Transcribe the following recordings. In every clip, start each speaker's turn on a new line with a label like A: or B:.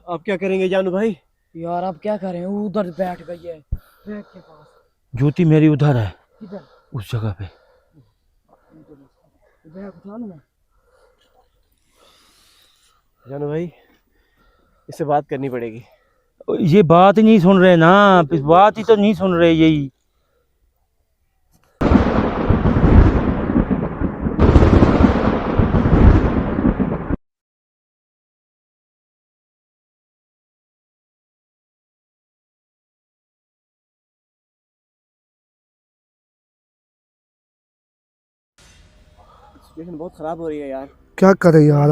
A: अब क्या करेंगे जानू भाई?
B: यार अब क्या करें, उधर बैठ गई है बैग के पास।
C: जूती मेरी उधर है,
B: किधर?
C: उस जगह पे।
B: बैग उठा लो ना।
A: जानू भाई, इससे बात करनी पड़ेगी।
C: ये बात ही नहीं सुन रहे ना, बात ही तो नहीं सुन रहे यही।
A: सिचुएशन बहुत खराब हो रही है यार।
D: क्या करे यार।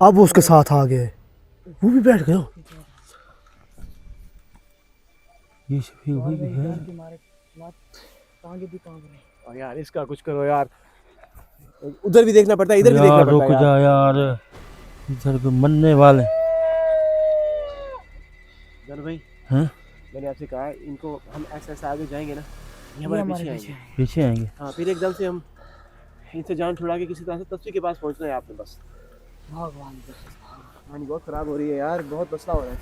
D: अब वो उसके साथ आ गए, वो भी बैठ गए।
C: ये शफीक भाई है।
B: टांगे भी कांप रहे हैं।
A: और यार इसका कुछ करो यार, उधर भी देखना पड़ता है, इधर भी देखना
C: यार
A: पड़ता
C: रुक
A: है
C: जा यार, इधर पे मरने वाले।
A: जानू भाई,
C: हैं?
A: मैंने आपसे कहा है, इनको हम ऐसे ऐसे आगे जाएंगे ना, ये
B: ये
A: हमारे
B: हमारे
A: पीछे
B: पीछे
A: आएंगे।
B: है।
C: पीछे आएंगे।
A: हाँ, फिर एकदम से हम इनसे जान छुड़ा के किसी तरह से तस्वीर के पास पहुंचना है आपने बस।
B: भगवान
A: कहानी बहुत खराब हो रही है यार, बहुत मसला हो रहा है।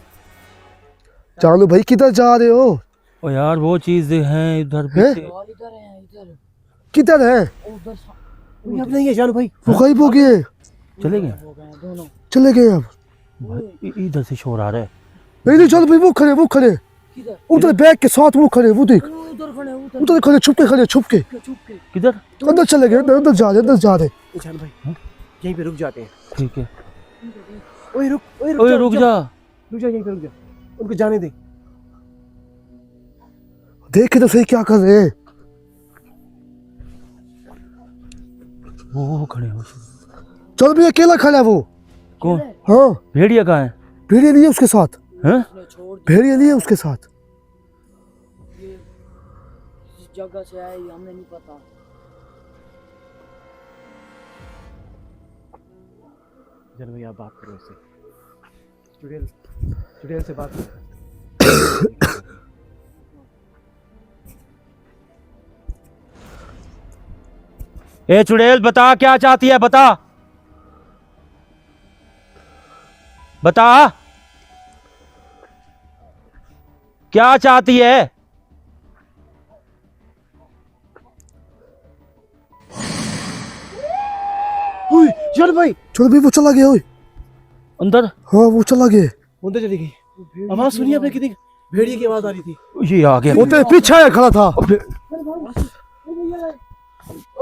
D: जानू भाई किधर जा रहे हो?
C: ओ यार वो चीज है इधर
D: हैं?
C: पीछे।
B: इधर है, इधर
D: किधर है?
B: उधर
A: अब नहीं है जानू भाई।
D: वो गायब हो गए,
C: चले गए
B: हो गए दोनों।
D: चले गए। अब
C: भाई, इधर से शोर आ रहा है।
D: नहीं जानू भाई, वो खड़े, वो खड़े
B: किधर?
D: उधर बैग के साथ, वो खड़े, वो देख
B: उधर खड़े,
D: उधर खड़े, छुप के खड़े, छुप के
B: छुप के।
C: किधर?
D: अंदर चले गए, अंदर जा रहे, अंदर जा रहे।
A: जानू भाई, यहीं पे रुक जाते हैं।
C: ठीक है।
A: ओए रुक, ओए
C: ओए रुक जा।
A: रुक जा, यहीं पे रुक जा, उनको जाने दे।
D: देखे तो सही क्या कर रहे हैं।
C: वो खड़े हो।
D: चल भी अकेला खड़ा है वो।
C: कौन?
D: हाँ,
C: भेड़िया कहाँ है?
D: भेड़िया नहीं है उसके साथ,
C: हैं?
B: उसने छोड़ दिया।
D: भेड़िया नहीं है उसके साथ।
B: ये इस जगह से आए, ये हमें नहीं पता।
A: जानू भाई, आप बात करो इससे, चुड़ैल, चुड़ैल से बात करो।
C: ए चुड़ैल, बता क्या चाहती है, बता बता क्या चाहती है।
A: ओए जानू भाई,
D: चल भी वो चला गया। ओए
C: अंदर
D: हाँ, वो चला गया।
A: उधर चली गई। आवाज सुनी आपने? कितनी भेड़िए की आवाज आ रही थी।
C: ये आ गया।
D: वो तेरे पीछे आया खड़ा था।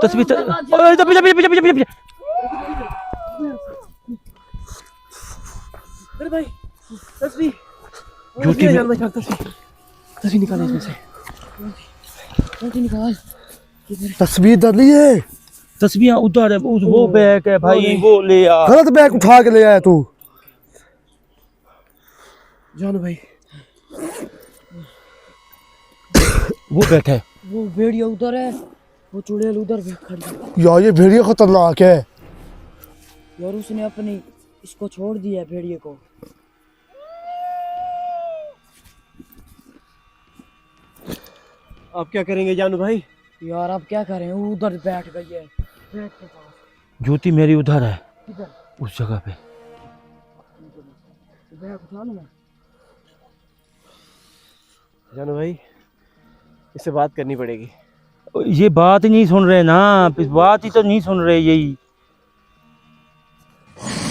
C: तस्वीर ओए, इधर पीछे पीछे पीछे पीछे पीछे।
A: अरे भाई, तस्वीर,
C: जूती में-
A: जानू भाई, तस्वीर निकाले इसमें से।
B: निकाल।
D: तस्वीर डाली है,
C: तस्वीर उधर है, वो बैग है भाई, वो ले आ।
D: गलत बैग उठा के ले आया तू।
A: जानू भाई,
C: वो बैठा है।
B: वो भेड़िया उधर है, वो चुड़ैल उधर भी खड़ी है।
D: यार ये भेड़िया खतरनाक है।
B: यार उसने अपनी इसको छोड़ दिया है, भेड़िए को।
A: अब क्या करेंगे जानू भाई?
B: यार अब क्या करें, उधर बैठ गई है बैग के पास।
C: जूती मेरी उधर है,
B: किधर?
C: उस जगह पे।
B: बैग उठा लो ना।
A: जानू भाई, इससे बात करनी पड़ेगी।
C: ये बात ही नहीं सुन रहे ना, बात ही तो नहीं सुन रहे यही।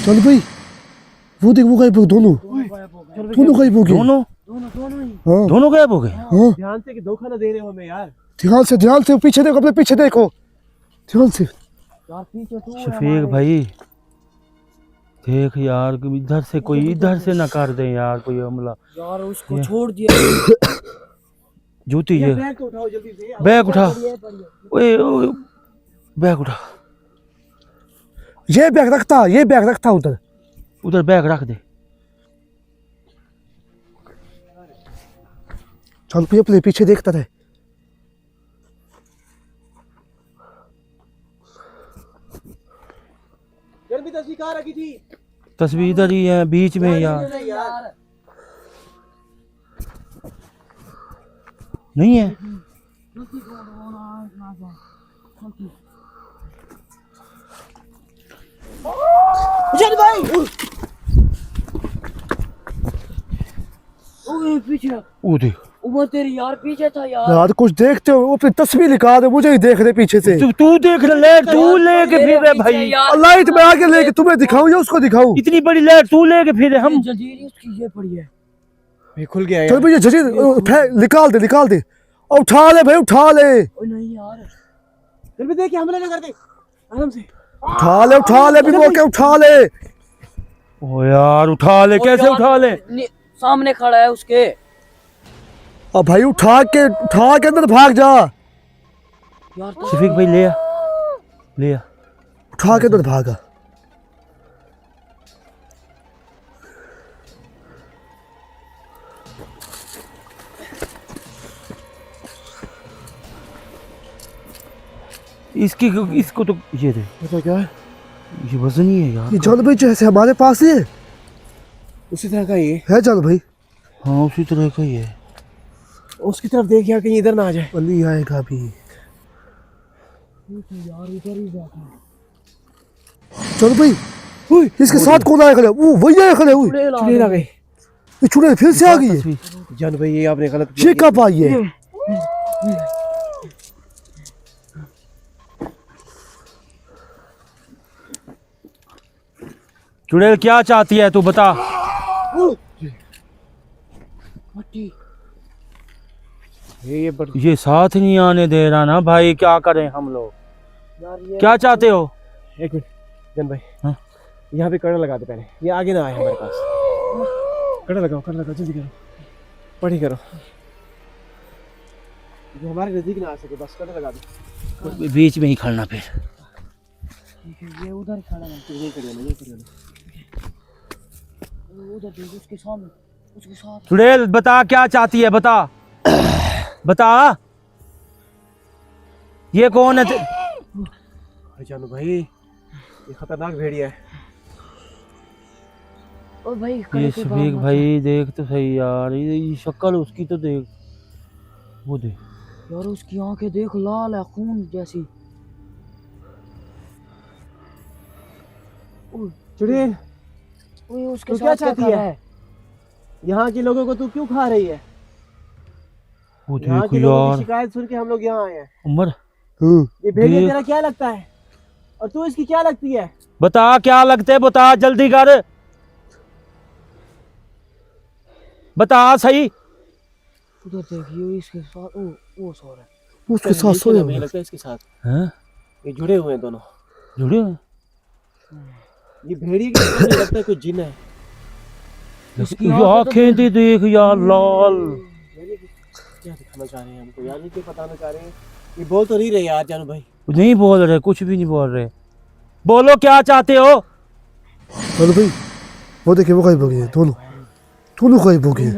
D: चल भाई, वो देख, वो गायब हो, दोनों
B: गायब हो गए।
D: दोनों गायब हो गए।
C: दोनों
B: दोनों ही।
D: हाँ
C: दोनों गायब हो गए।
D: हाँ,
A: ध्यान से कि धोखा ना दे रहे हो हमें यार।
D: ध्यान से पीछे देखो, अपने पीछे देखो, ध्यान से।
B: यार पीछे तू है
C: शफीक
B: हमारे।
C: भाई देख यार, इधर से कोई इधर से ना कर दे यार कोई हमला।
B: यार उसको छोड़ दिया।
C: जूती ये
A: बैग तो उठाओ जल्दी से।
C: बैग उठा। ओए ओए, बैग उठा,
D: ये बैग रखता उधर।
C: उधर बैग रख दे।
D: चल भी अपने पीछे देखता रहे।
A: जल्दी भी तस्वीर कहाँ रखी थी?
C: तस्वीर इधर ही है बीच में यार।
A: यार
C: नहीं है।
A: जानू भाई,
B: पीछे।
C: वो देख,
B: उमर तेरी यार पीछे था यार।
D: यार कुछ देखते हो, अपनी तस्वीर निकाल दे, मुझे ही देख रहे पीछे से।
C: तू देख रहा, लाइट तू लेके फिर रहे भाई।
B: यार
D: लाइट में आगे लेके तुम्हें दिखाऊं या उसको दिखाऊं?
C: इतनी बड़ी लाइट तू लेके फिर हम।
B: जंजीर उसकी ये पड़ी है।
A: ये खुल गया
D: चल
A: यार।
D: भैया जजीर निकाल दे निकाल दे, और उठा ले भाई उठा ले,
B: ओए नहीं यार।
A: जल्दी देखिए, हमला ना करते, आराम से।
D: उठा ले भी मौके उठा ले।
C: ओ यार उठा ले, कैसे उठा ले?
B: सामने खड़ा है उसके।
D: अब भाई उठा के अंदर भाग जा।
B: यार
C: शफीक भाई ले आ, ले आ।
D: उठा के अंदर भागा।
C: इसको तो ये दे,
A: तो क्या है?
C: ये वजन ही है यार।
D: ये जान भाई जैसे हमारे पास ही
A: उसी तरह का ये
D: है जान भाई।
C: हाँ उसी तरह का ही है।
A: उसकी तरफ देख यार, कहीं इधर ना आ जाए।
D: नहीं आएगा अभी।
B: यार इधर ही बैठा।
D: चलो भाई, इसके साथ कौन आया खड़े? वो वही आया खड़े हुए।
A: चुड़ैल आ गई।
D: ये चुड़ैल फिर से आ गई है।
A: जान भाई ये आपने गलत
D: ये कब आई है?
C: चुड़ैल क्या चाहती है तू बता।
B: मट्टी।
A: ये बड़
C: ये साथ नहीं आने दे रहा ना भाई, क्या करें हम लोग?
B: यार ये
C: क्या चाहते हो?
A: एक मिनट जान भाई,
C: हाँ?
A: यहाँ पे कड़ा लगा दे पहले, ये आगे ना आए हमारे पास। कड़ा लगाओ जल्दी करो, पढ़ी करो, जो हमारे नजदीक ना आ सके, बस कड़ा लगा दो।
C: बीच में ही खड़ना फिर।
B: ठीक है, ये उधर खड़ा है।
A: ये करिए ना।
B: उधर देख उसके सामने, उसके साथ।
C: चुड़ैल बता क्या चाहती है, बता बता। ये कौन है?
A: जानू भाई ये खतरनाक भेड़िया है।
B: ओ भाई
C: ये शफीक भाई देख तो सही यार, ये शक्ल उसकी तो देख, वो देख
B: यार उसकी आंखें देख, लाल है खून जैसी।
A: चुड़ैल
B: ओए उसके
A: तू
B: साथ
A: क्या
B: क्या
A: चाहती
B: कर रहा
A: है? यहाँ के लोगों को तू क्यों खा रही है?
C: वो
A: यहाँ
C: देखो
A: के लोगों की
C: यार।
A: शिकायत सुन के हम लोग यहाँ आए हैं।
C: उमर
A: ये भेड़िया
C: देख।
A: तेरा क्या लगता है और तू इसकी क्या लगती है?
C: बता क्या लगते, बता जल्दी कर, बता सही।
B: उधर देखिए इसके साथ वो सो रहा है।
D: उसके साथ सोया
A: मुझे
D: हुआ है।
A: लगता है इसके साथ
C: हैं?
A: ये जुड़े हुए हैं दोनों।
C: जुड़े हैं?
A: ये भेड़िए के ऊपर मुझे लगता है कोई जिन है।
B: इसकी
C: ये
B: आंखें तो
C: आंखें दे देख यार लाल।
A: भेड़िए की क्या दिखाना चाह रहे हैं हमको यार, ये क्या बताना चाह रहे हैं? ये बोल तो नहीं रहे यार जानू भाई।
C: नहीं बोल रहे, कुछ भी नहीं बोल रहे। बोलो क्या चाहते हो?
D: चलो भाई, वो देखिए वो गायब हो गए दोनों गायब हो गए।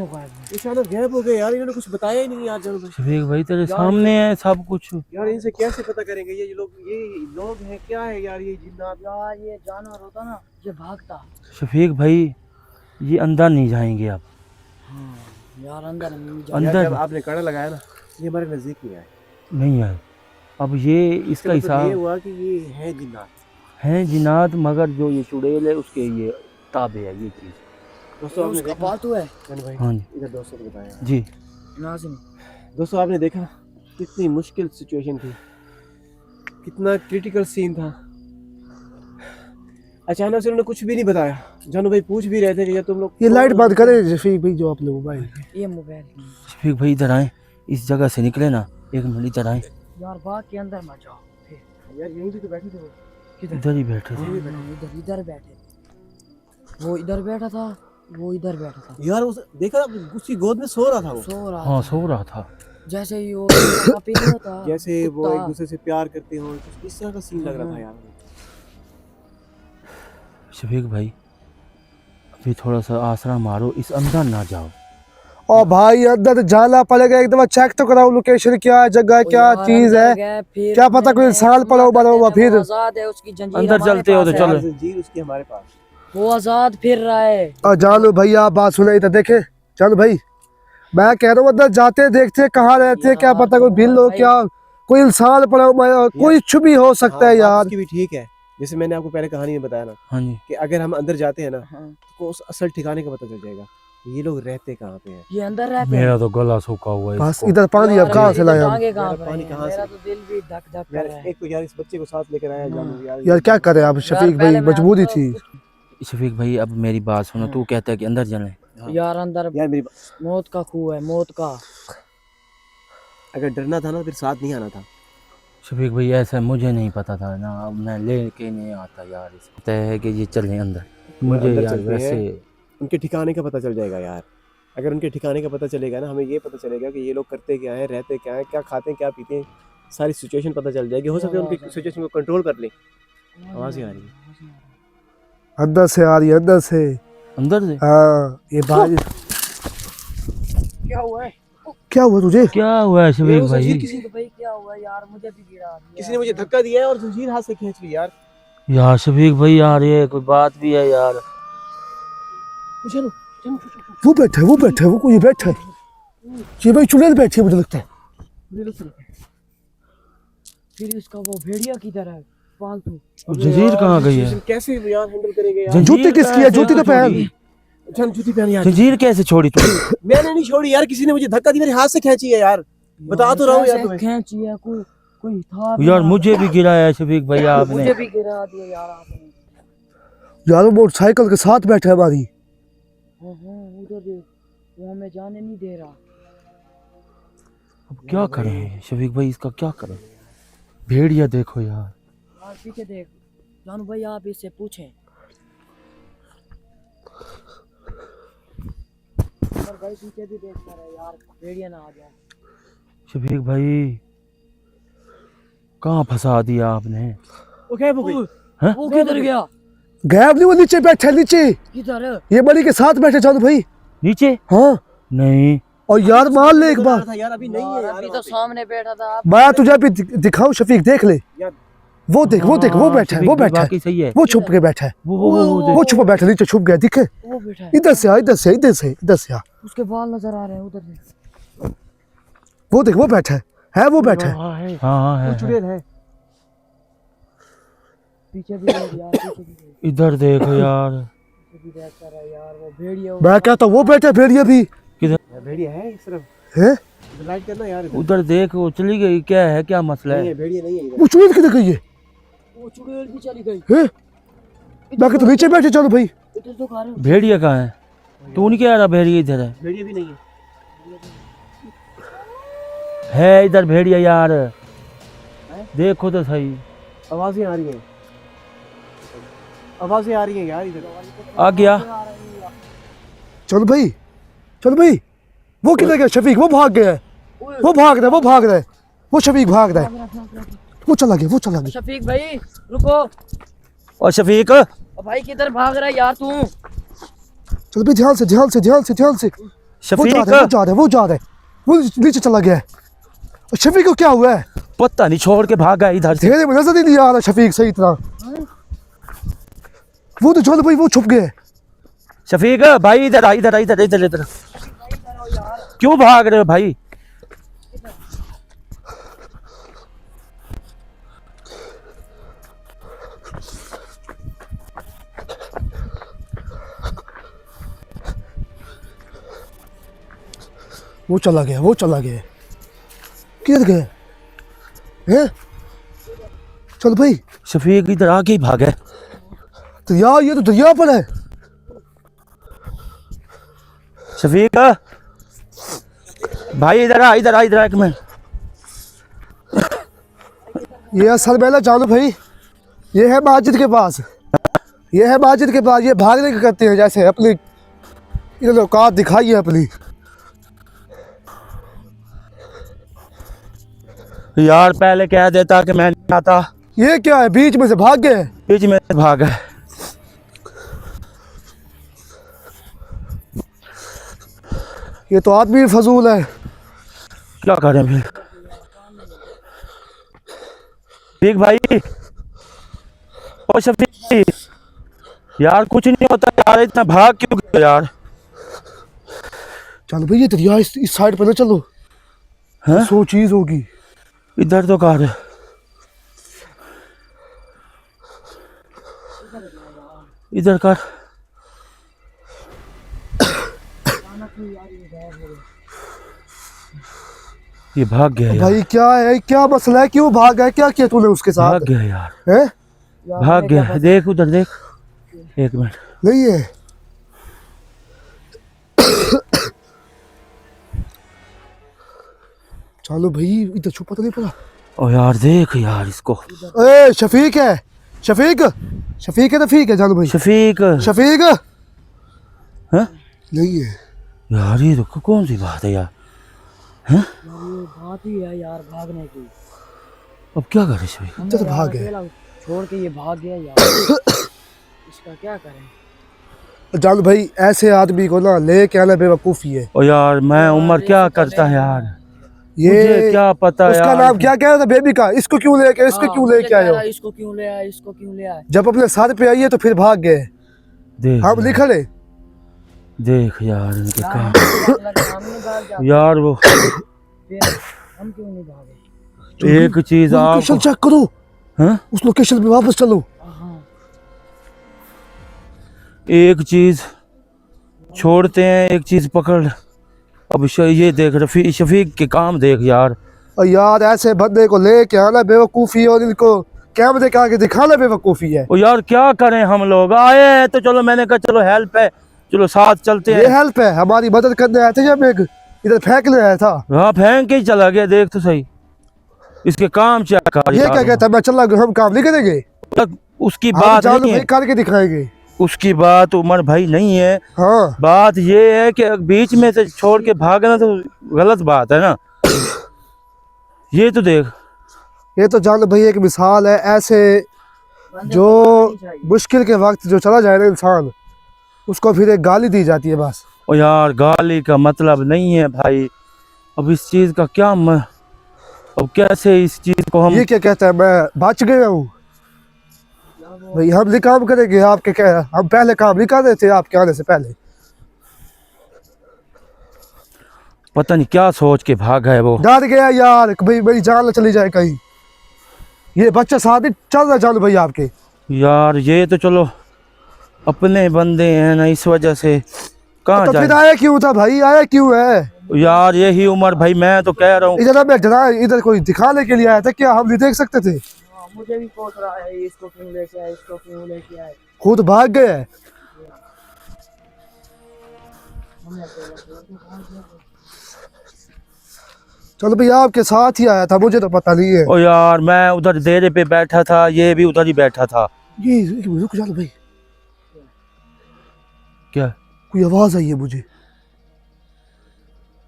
A: अचानक गायब हो गए यार, इन्होंने कुछ बताया ही नहीं यार जानू भाई।
C: शफीक भाई तेरे सामने है सब कुछ।
A: यार इनसे कैसे पता करेंगे ये लोग हैं क्या है यार? ये जिन्नात
B: यार ये जानवर होता ना, ये भागता।
C: शफीक भाई ये अंदर नहीं जाएंगे अब।
B: यार अंदर नहीं जा।
C: अंदर
A: जब आपने कड़ा लगाया ना, ये हमारे नजदीक नहीं आए।
C: नहीं आए। अब ये इसका
A: इसका मतलब ये
C: हिसाब
A: हुआ कि ये है जिन्नात।
C: है जिनात, मगर जो ये चुड़ैल है उसके ये ताबे है ये चीज।
A: दोस्तों आपने
B: उसका
A: देखा
B: पालतू है
A: जानू भाई,
C: हाँ जी
A: इधर दोस्तों को बताया।
C: जी।
B: नाज़िम।
A: दोस्तों आपने देखा कितनी मुश्किल सिचुएशन थी, कितना क्रिटिकल सीन था। अचानक से उन्होंने कुछ भी नहीं बताया। जानू भाई पूछ भी रहे थे कि ये तुम लोग
D: ये लाइट बंद करें शफीक भाई, जो आपने मोबाइल।
B: ये मोबाइल।
C: शफीक भाई इधर आए, इस जगह से निकले ना, एक मिनट इधर आए।
B: यार बाग के अंदर मत जाओ फिर।
A: यार यहीं भी तो बैठे थे वो।
C: इधर ही बैठे थे।
B: इधर इधर बैठे। वो इधर बैठा था, वो इधर बैठा था।
A: यार उस देखा उसकी गोद में सो रहा था वो,
B: सो रहा
C: हाँ
B: था।
C: सो रहा था।
B: जैसे ही वो पे नहीं होता,
A: जैसे वो
B: कुत्ता।
A: एक दूसरे से प्यार करते हो, कुछ इस तरह का सीन लग रहा था यार।
C: शफीक भाई अभी थोड़ा सा आसरा मारो, इस अंदर ना जाओ।
D: और भाई अंदर जाना पड़ेगा, एक दफा चेक तो कराओ लोकेशन क्या है, जगह क्या
B: यार
D: चीज
B: अंदर
D: है,
B: गए, फिर
D: क्या पता कोई
B: मैंने
D: इंसान पड़ा हो, बना हुआ, फिर-
B: वो आजाद है, उसकी जंजीर
C: अंदर
B: हमारे
C: चलते हो
B: पास
C: तो
B: है।
C: चलो।
A: जंजीर उसकी हमारे पास।
B: वो आजाद फिर रहा है।
D: और जानू भाई आप बात सुने इधर देखे, जानू भाई मैं कह रहा हूँ अंदर जाते देखते कहाँ रहते, क्या पता कोई बिल हो, क्या कोई इंसान पड़ा हो, कोई कुछ भी हो सकता है
A: हाँ, बात
D: यार।
A: उसकी भी ठीक है। जैसे मैंने आपको पहले कहानी में बताया ना
C: हाँ जी
A: कि अगर हम अंदर जाते हैं ना
B: हाँ।
A: तो उस असल ठिकाने का पता चल जाएगा। ये लोग रहते कहाँ पे हैं?
B: ये अंदर रहते
C: मेरा
B: हैं।
C: तो गला सूखा हुआ है
D: बस
C: इसको।
D: इधर पानी अब कहाँ से लाए हम?
B: टांगे कहाँ
A: यार,
B: पर
A: पानी
B: हैं?
A: कहाँ से?
B: मेरा तो दिल भी धक धक कर रहा
A: यार
B: है।
A: एक तो यार इस बच्चे को साथ लेकर आया जानू यार।
D: यार क्या करें अब शफीक भाई,
B: पहले मैं
D: मजबूरी
B: आपको
D: थी।
C: शफीक भाई अब मेरी बात सुनो, तू कहता है कि अंदर चलें।
B: यार अंदर
A: यार मेरी
B: मौत का खूह है, मौत का।
A: अगर डरना था ना फिर साथ नहीं आना था।
C: शफीक भाई ऐसा मुझे नहीं पता था ना, अब मैं लेके नहीं आता यार। इसको तय है कि ये चलें अंदर। मुझे
A: अंदर
C: यार
A: चलते
C: वैसे
A: हैं। उनके ठिकाने का पता चल जाएगा यार। अगर उनके ठिकाने का पता चलेगा ना, हमें ये पता चलेगा कि ये लोग करते क्या है, रहते क्या है, क्या खाते हैं, क्या पीते हैं, सारी सिचुएशन पता चल जाएगी। हो सकता है उनकी सिचुएशन को कंट्रोल कर ले। आवाज़ें आ रही है।
D: अंदर से आ रही है, अंदर से।
C: अंदर से
D: हाँ ये बात।
B: क्या हुआ है?
D: क्या हुआ तुझे?
C: क्या हुआ है शफीक भाई?
B: किसी को भाई क्या हुआ यार? मुझे भी गिरा दिया।
A: किसी ने मुझे धक्का दिया है और जंजीर हाथ से खींच ली यार।
C: यार शफीक भाई यार ये कोई बात भी है यार।
A: चलो
D: वो बैठा है, वो बैठा है, वो कोई बैठा है। ये भाई चुड़ैल बैठी है मुझे लगता है।
B: फिर उसका वो भेड़िया किधर है? पालतू।
C: जंजीर कहाँ गई है?
A: कैसे यार हैंडल करेंगे यार?
C: जंजीर
D: जूती किसकी है? जूती तो पहन।
A: चल जूती पहन यार।
C: जंजीर कैसे छोड़ी तू?
A: मैंने नहीं छोड़ी यार, किसी ने मुझे धक्का दी, मेरे हाथ से खींची है यार। बता तो रहा हूँ यार तुम्हें।
B: खींची है कोई कोई था भी
C: यार
B: ना।
C: मुझे भी गिराया है शफीक भाई आपने।
B: मुझे भी गिरा दिया यार आपने।
D: यार वो मोटरसाइकिल के साथ बैठा है हमारी।
B: हाँ उधर देख, वो हमें जाने नहीं दे रहा।
C: अब क्या करें शफीक भाई, इसका क्या करें? भेड़िया देखो यार।
B: यार पीछे देख जानू भाई, आप इससे पूछें। और भाई पीछे भी देख रहा है यार, भेड़िया ना आ जाए।
C: शफीक भाई कहाँ फंसा दिया आपने?
A: वो क्या हो गई?
C: हाँ?
B: वो किधर गया?
D: गैब नहीं, वो नीचे बैठा है, नीचे।
B: किधर?
D: ये बड़ी के साथ बैठे जानू भाई।
C: नीचे?
D: हाँ
C: नहीं
D: और यार मान ले एक बार।
A: था यार, अभी नहीं है यार।
B: अभी तो सामने बैठा था। आप
D: मैं तुझे अभी दिखाऊं शफीक, देख ले।
A: यार
D: वो देख, वो देख, वो बैठा है, वो
C: शफीक भाई
D: बैठा है,
C: बाकी सही है।
D: वो छुप के बैठा है,
C: वो
D: वो छुपा बैठा, नीचे छुप गया, दिखे।
B: वो बैठा है,
D: इधर से आ, इधर से, इधर से, इधर से आ।
B: उसके बाल नजर आ रहे हैं उधर से।
D: वो देख, वो बैठा है वो बैठा है।
C: हाँ है।
A: चुड़ैल है।
B: पीछे भी देख यार, पीछे भी देख,
C: इधर देखो यार।
B: पीछे भी देख कर है यार। वो भेड़िया
D: मैं कहता हूँ वो बैठा है भेड़िया भी
A: यार भेड़िया है इस तरफ।
D: है।
A: लाइट करना यार इधर।
C: उधर देखो चली गई, क्या है, क्या मसला
A: नहीं
C: है?
A: है, भेड़िया नहीं है इधर।
D: वो चुड़ैल किधर गई है?
B: वो चुड़ैल भी चली गई।
D: है मैं कहता नीचे बैठे चलो भाई।
B: इधर तो खा रहे हो।
C: भेड़िया कहाँ है? तू नहीं कह रहा भेड़िया इधर है?
A: भेड़िया भी नहीं है।
C: है इधर भेड़िया यार, देखो तो सही।
A: आवाजें आ रही हैं, आवाजें आ रही हैं यार इधर।
C: आ गया।
D: चलो भाई, चलो भाई। वो किधर गया शफीक? वो भाग गया है, वो भाग रहा है, वो भाग रहा है, वो शफीक भाग रहा है। वो चला गया, वो चला गया।
B: शफीक भाई रुको।
C: और शफीक
B: भाई किधर भाग रहा है यार तू?
D: चलो भाई ध्यान से, ध्यान से, ध्यान से, ध्यान से। वो जा
C: शफीक
D: रहा है, वो जा रहा है, वो जा रहा है, वो नीचे चला गया है। और शफीक को क्या हुआ है?
C: पता नहीं, छोड़ के भागा इधर से।
D: धीरे में नजर ही नहीं आ रहा शफीक सही तरह। वो तो चलो भाई, वो छुप गए।
C: शफीक भाई इधर आ, इधर आ, इधर इधर इधर। क्यों भाग रहे हो भाई?
D: वो चला गया, वो चला गया। किधर गए हैं? चल भाई।
C: शफीक इधर आके ही भागा।
D: तो यार ये तो दरिया पर है।
C: शफीक भाई इधर आ, इधर आ, इधर आ एक मिनट।
D: ये असल में ना जानो भाई, ये है माजिद के पास, ये है माजिद के पास। ये भागने का करते हैं, जैसे अपनी इन्होंने औकात दिखाई है अपनी।
C: यार पहले कह देता कि मैं नहीं आता।
D: ये क्या है, बीच में से भाग गए।
C: बीच में भागा।
D: ये तो आदमी फजूल है।
C: क्या करें फिर? शफीक भाई, ओ शफीक यार कुछ नहीं होता यार, इतना भाग क्यों गए यार?
D: चलो भाई ये दरिया इस साइड पर ना चलो।
C: हाँ?
D: 100 चीज होगी।
C: इधर तो कर। इधर कर।
B: अचानक ही यार ये गायब हो गया।
C: ये भाग गया यार,
D: भाई क्या है, क्या मसला है, क्यों भाग गया, क्या किया तूने उसके साथ?
C: भाग गया यार,
D: है
B: यार
C: भाग
B: मैं क्या
C: गया। देख उधर देख, एक मिनट।
D: नहीं है? चलो भाई, इधर छुपा तो नहीं पड़ा।
C: ओ यार देख यार इसको,
D: ए शफीक है, शफीक, शफीक है, रफीक है, चलो भाई
C: शफीक।
D: शफीक
C: हाँ
D: नहीं है।
C: यार ये तो कौन सी बात है यार,
B: यार ये बात ही है यार भागने की।
C: अब क्या करे शफीक?
B: हमने
D: तो
B: यार
D: भाग गए।
B: अकेला छोड़ के ये भाग गया यार। इसका क्या करें?
D: जान भाई, ऐसे आदमी को ना ले के आना बेवकूफ़ी है।
C: ओ यार मैं उम्र क्या करता है यार,
D: ये
C: मुझे क्या पता
D: उसका
C: यार।
D: नाम क्या कह रहा था बेबी का? इसको क्यों लेके, इसको
B: हाँ,
D: क्यों
B: मुझे
D: लेके
B: कह
D: आए हो?
B: रहा है, इसको क्यों ले आया, इसको क्यों ले आया?
D: जब अपने सर पे आई है तो फिर भाग गए।
C: देख
D: हम
C: यार,
D: निकले।
C: देख यार इनके
B: यार,
C: काम।
B: हमने लगा हमने भाग जाते,
C: यार वो
B: फिर हम क्यों नहीं भागे?
C: एक चीज
D: लोकेशन
C: आपको,
D: चेक करो,
C: हाँ
D: उस लोकेशन पे वापस चलो।
B: हाँ
C: एक चीज छोड़ते हैं, एक चीज पकड़। अब ये देख शफीक के काम देख यार।
D: और यार ऐसे बंदे को लेके आना बेवकूफ़ी, और इनको कैमरे के आगे दिखाना बेवकूफ़ी है।
C: ओ यार क्या करें, हम लोग आए हैं तो चलो, मैंने कहा चलो हेल्प है, चलो साथ चलते
D: ये
C: हैं।
D: हेल्प है, हमारी मदद करने आए थे जब एक इधर फेंकने आया था।
C: हाँ फेंक के ही चला गया, देख तो सही इसके काम चेक कर
D: ये
C: यार।
D: क्या कहता है, मैं चला गया, हम काम नहीं करेंगे?
C: उसकी
D: हम
C: बात
D: जान
C: नहीं
D: भाई
C: है,
D: करके दिखाएंगे।
C: उसकी बात उमर भाई नहीं है।
D: हाँ
C: बात ये है कि बीच में से छोड़ के भागना तो गलत बात है ना। ये तो देख,
D: ये तो जान भाई एक मिसाल है। ऐसे
B: बंदे
D: जो
B: को पकड़नी चाहिए।
D: मुश्किल के वक्त जो चला जाए ना इंसान, उसको फिर एक गाली दी जाती है बस।
C: ओ यार गाली का मतलब नहीं है भाई। अब इस चीज का क्या अब कैसे इस चीज को हम,
D: ये क्या कहता है, मैं बच गया हूँ? भाई हम नहीं काम करेंगे आपके, क्या हम पहले काम नहीं कर रहे थे आपके आने से पहले?
C: पता नहीं क्या सोच के भागा है वो।
D: डर गया यार कि भाई मेरी जान न चली जाए कहीं। ये बच्चा साथ ही चल रहा जान भाई आपके।
C: यार ये तो चलो अपने बंदे हैं ना, इस वजह से कहाँ
D: तो फिर
C: जाए।
D: आया क्यों था भाई, आया क्यों है?
C: यार यही उम्र भाई, मैं तो कह रहा हूँ।
D: इधर मैं डरा, इधर कोई दिखाने के लिए आया था क्या? हम नहीं देख सकते थे?
B: हाँ, मुझे भी सोच रहा है इसको क्यों लेके आए, इसको क्यों लेके आए।
D: खुद भाग गए।
B: हमने अकेला छोड़ के भाग गया।
D: चलो भैया आपके साथ ही आया था, मुझे तो पता नहीं है।
C: ओ यार मैं उधर डेरे पे बैठा था, ये भी उधर ही बैठा था।
D: ये रुक जा भाई,
C: क्या
D: कोई आवाज आई है मुझे।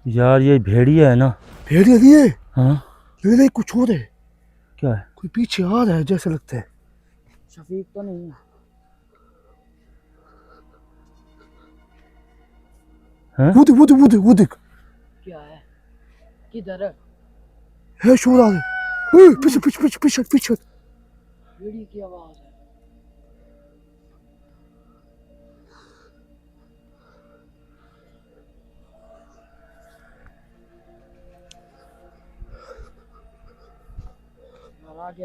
C: यार ये भेड़िया है ना।
D: भेड़िया नहीं है,
C: हाँ
D: नहीं नहीं कुछ और है।
C: क्या है?
D: कोई पीछे आ रहा है जैसे लगता है।
B: शफीक तो नहीं है।
C: हाँ?
D: वो देख
B: क्या है, किधर है?
D: है, शोर आ रहा है। पीछे पीछे पीछे पीछे पीछे।
B: बीड़ी की आवाज है।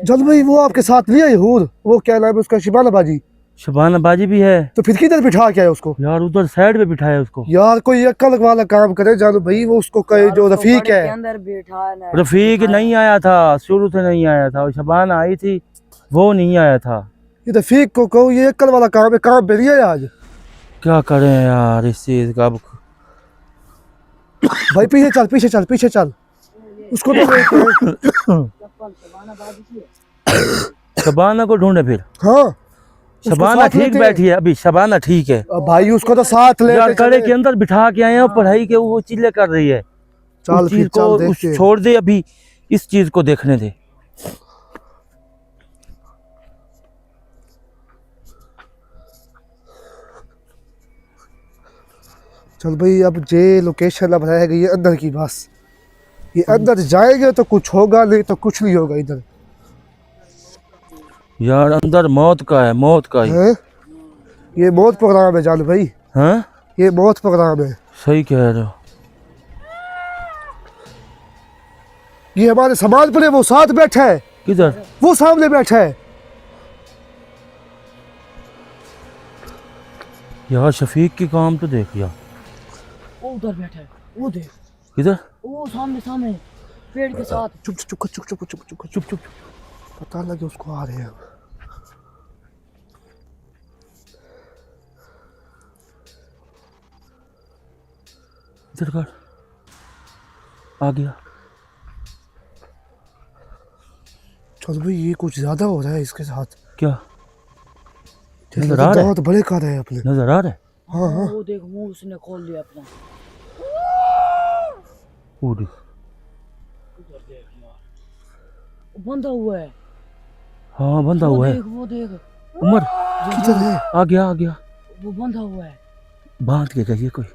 D: जल भाई वो आपके साथ नहीं आई हूर, वो क्या नाम है उसका, शिबाना बाजी?
C: शबाना बाजी भी है।
D: तो फिर किधर बिठा के आए उसको?
C: यार उधर साइड पे बिठाया उसको।
D: यार कोई अक्ल वाला काम करे जानो भाई, वो उसको कहे
B: यार,
D: जो
B: उसको
D: रफीक
B: गाड़ी
D: है।
B: के अंदर बैठा है ना।
C: रफीक नहीं आया था, शुरू से नहीं आया था। शबाना आई थी, वो नहीं आया था।
D: ये रफीक को कहो, ये अक्ल वाला काम है, काम पे नहीं है आज।
C: क्या करें यार इस चीज का अब।
D: भाई पीछे चल पीछे चल पीछे चल, उसको तो
B: चप्पल शबाना बाजी की है।
C: शबाना को ढूंढे फिर।
D: हाँ उसको
C: शबाना
D: साथ
C: ठीक
D: लेते हैं।
C: बैठी है अभी, शबाना ठीक है।
D: अब भाई उसको तो साथ ले
C: यार कड़े के अंदर बिठा के आए हैं, पढ़ाई के वो चिल्ले कर रही है।
D: चल
C: उस
D: फिर
C: चीज को
D: चल देखते हैं।
C: छोड़ दे, अभी इस चीज को देखने दे।
D: चल भाई अब जे लोकेशन अब रह गई है अंदर की, बस ये अंदर जाएंगे तो कुछ होगा, नहीं तो कुछ नहीं होगा इधर।
C: यार अंदर मौत का है, मौत का ही।
D: हैं? ये मौत प्रोग्राम है जान भाई,
C: हाँ
D: ये मौत प्रोग्राम है।
C: सही कह रहे हो।
D: ये हमारे समाज पर है, वो साथ बैठा है,
C: किधर?
D: वो सामने बैठा है।
C: यार शफीक की काम तो देख यार।
B: वो उधर बैठा है, वो देख,
C: इधर
B: वो सामने सामने पेड़ के साथ।
D: चुप चुप चुप चुप चुप चुप चुप चुप पता लगे उसको आ रहे हैं।
C: इधर कर, आ गया।
D: चल भाई ये कुछ ज्यादा हो रहा है इसके साथ।
C: क्या
D: जैसे
C: नजर आ रहा है?
D: दांत बड़े कर रहे हैं अपने।
C: नजर आ रहा है?
D: हाँ हाँ
B: वो देख मुंह उसने खोल लिया अपना।
C: वो देख,
B: उधर देख यार, वो बंधा हुआ है।
C: हाँ बंधा
B: वो
C: हुआ है।
B: देख, वो देख,
C: उमर
D: किधर है?
C: आ गया।
B: वो बंधा हुआ है।
C: बांध के गई है कोई,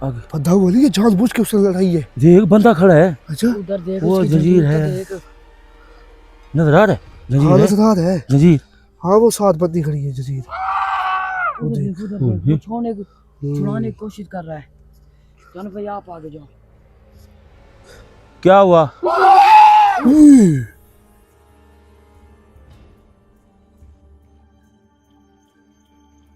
C: आगे
D: बंधा हुआ नहीं, ये जानबूझ के उससे लड़ाई है।
C: देख बंदा खड़ा है।
D: अच्छा
B: उधर देख,
C: वो
B: उसकी
C: जंजीर
B: को
C: है।
B: देख।
C: नजर आ रहा है? जंजीर
D: हाँ
C: है?
D: नजर है।
C: जंजीर।
D: हाँ वो साथ बंदी खड़ी है जजीर।
B: उधर देख, उधर देख, वो छुड़ाने की कोशिश कर रहा है। जान भाई आप आगे जाओ।
C: क्या हुआ?